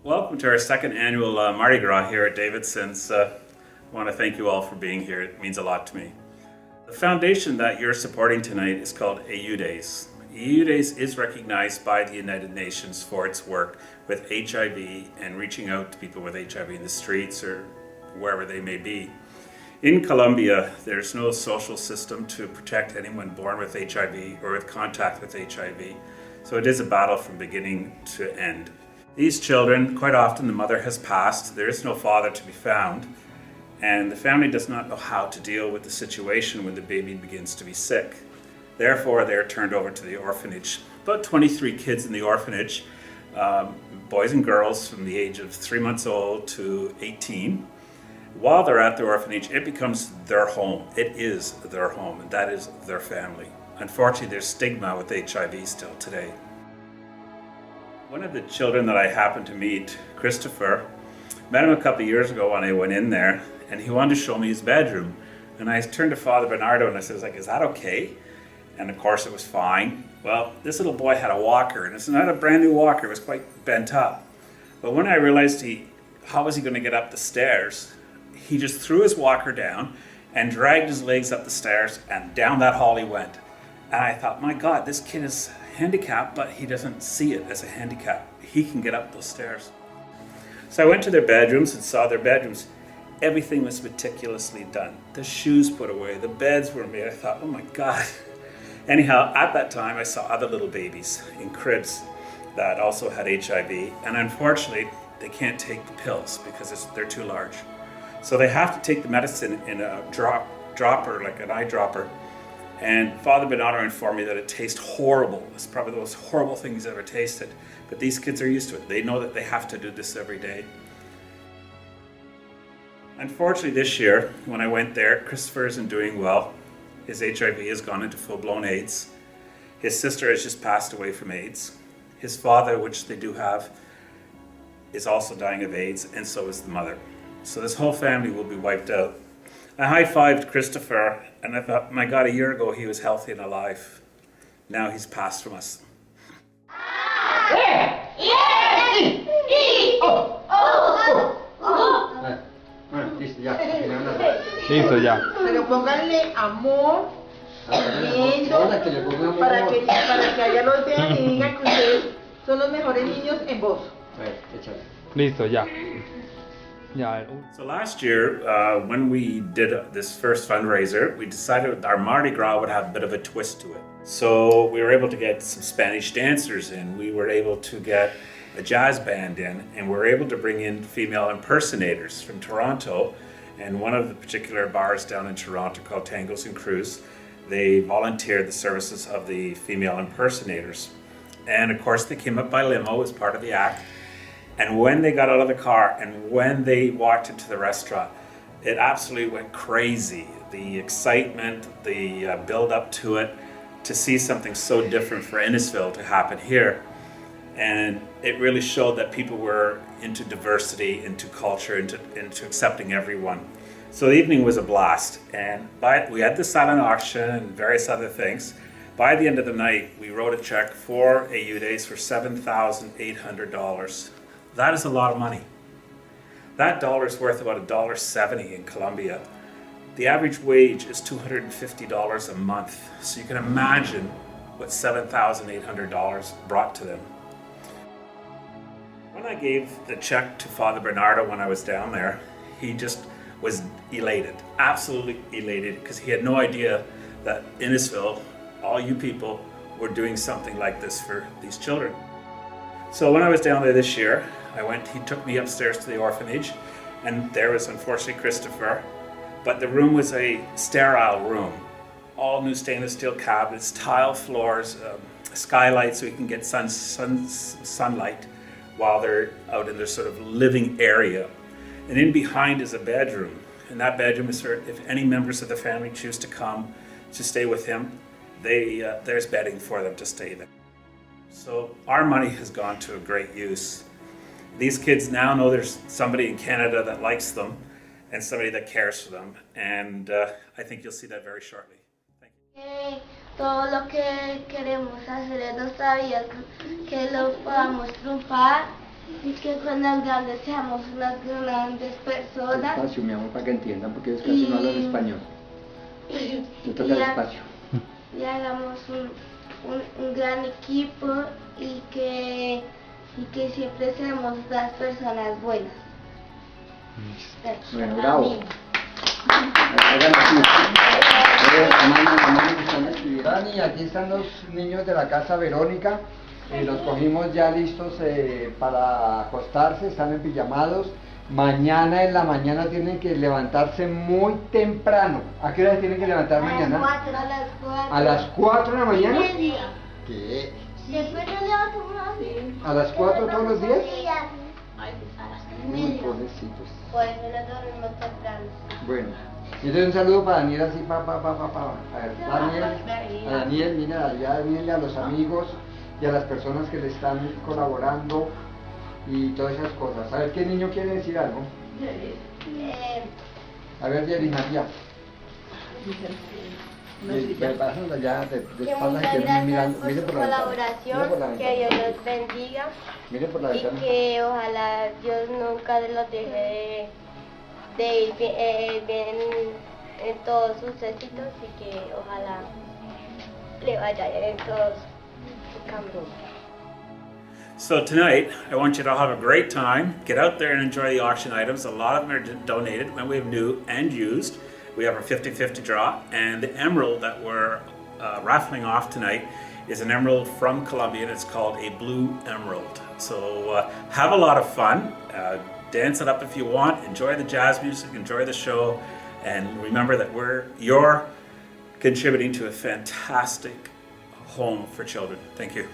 Welcome to our second annual Mardi Gras here at Davidsons. I want to thank you all for being here. It means a lot to me. The foundation that you're supporting tonight is called Eudes. Eudes is recognized by the United Nations for its work with HIV and reaching out to people with HIV in the streets or wherever they may be. In Colombia, there's no social system to protect anyone born with HIV or with contact with HIV. So it is a battle from beginning to end. These children, quite often the mother has passed, there is no father to be found, and the family does not know how to deal with the situation when the baby begins to be sick. Therefore, they are turned over to the orphanage. About 23 kids in the orphanage, boys and girls from the age of 3 months old to 18. While they're at the orphanage, it becomes their home. It is their home, and that is their family. Unfortunately, there's stigma with HIV still today. One of the children that I happened to meet, Christopher, met him a couple of years ago when I went in there, and he wanted to show me his bedroom. And I turned to Father Bernardo and I said, is that okay? And of course it was fine. Well, this little boy had a walker, and it's not a brand new walker, it was quite bent up. But when I realized how was he going to get up the stairs, he just threw his walker down and dragged his legs up the stairs, and down that hall he went. And I thought, my God, this kid is handicapped, but he doesn't see it as a handicap. He can get up those stairs. So I went to their bedrooms and saw their bedrooms. Everything was meticulously done. The shoes put away, the beds were made. I thought, oh my God. Anyhow, at that time I saw other little babies in cribs that also had HIV, and unfortunately they can't take the pills because they're too large. So they have to take the medicine in a dropper, like an eye dropper. And Father Bernardo informed me that it tastes horrible. It's probably the most horrible thing he's ever tasted. But these kids are used to it. They know that they have to do this every day. Unfortunately this year, when I went there, Christopher isn't doing well. His HIV has gone into full-blown AIDS. His sister has just passed away from AIDS. His father, which they do have, is also dying of AIDS, and so is the mother. So this whole family will be wiped out. I high-fived Christopher, and I thought, my God, a year ago he was healthy and alive. Now he's passed from us. Listo ya. Pero pónganle amor, viendo, para que allá los vean y digan que ustedes son los mejores niños en voz. Listo ya. So last year, when we did this first fundraiser, we decided our Mardi Gras would have a bit of a twist to it. So we were able to get some Spanish dancers in, we were able to get a jazz band in, and we were able to bring in female impersonators from Toronto. And one of the particular bars down in Toronto called Tangos and Crews, they volunteered the services of the female impersonators. And of course they came up by limo as part of the act. And when they got out of the car and when they walked into the restaurant, it absolutely went crazy. The excitement, the build up to it, to see something so different for Innisfil to happen here. And it really showed that people were into diversity, into culture, into accepting everyone. So the evening was a blast. And we had the silent auction and various other things. By the end of the night, we wrote a check for Eudes for $7,800. That is a lot of money. That dollar is worth about $1.70 in Colombia. The average wage is $250 a month. So you can imagine what $7,800 brought to them. When I gave the check to Father Bernardo when I was down there, he just was elated, absolutely elated, because he had no idea that Innisfil, all you people, were doing something like this for these children. So when I was down there this year, he took me upstairs to the orphanage, and there was unfortunately Christopher, but the room was a sterile room. All new stainless steel cabinets, tile floors, skylight so you can get sunlight while they're out in their sort of living area. And in behind is a bedroom, and that bedroom is for if any members of the family choose to come to stay with him, there's bedding for them to stay there. So our money has gone to a great use. These kids now know there's somebody in Canada that likes them and somebody that cares for them, and I think you'll see that very shortly. Thank you. Todo lo que queremos hacer en nuestra vida, que lo podamos triunfar Y que cuando grandes seamos unas grandes personas. Despacio, mi amor, para que entiendan, porque ellos casi no hablan español. Te toca despacio. Y hagamos un gran equipo y que siempre seamos las personas buenas. Bueno, bravo. Hagan así. Hermano, están escribiendo. Y aquí están los niños de la casa Verónica. Los cogimos ya listos para acostarse, están empijamados. Mañana en la mañana tienen que levantarse muy temprano. ¿A qué hora tienen que levantar mañana? A las 4. ¿A las 4 de la mañana? Media. ¿Qué? Después nos levantamos ¿A las 4 todos los días? A las Muy pobrecitos. Por eso nos dormimos temprano. Bueno, y entonces un saludo para Daniel así, A ver, Daniel, mira, allá a Daniel y a los amigos y a las personas que le están colaborando y todas esas cosas. A ver, ¿qué niño quiere decir algo? A ver, Jerry María. Ya de Que espaldas muchas que gracias mirando, por mire su por la ventana, colaboración, mire por la que Dios ventana, los bendiga mire por la y ventana. que ojalá Dios nunca los deje de ir bien en todos sus éxitos y que ojalá le vaya bien en todos sus caminos. So tonight, I want you to have a great time. Get out there and enjoy the auction items. A lot of them are donated, and we have new and used. We have our 50-50 draw, and the emerald that we're raffling off tonight is an emerald from Colombia, and it's called a blue emerald. So have a lot of fun. Dance it up if you want. Enjoy the jazz music. Enjoy the show. And remember that you're contributing to a fantastic home for children. Thank you.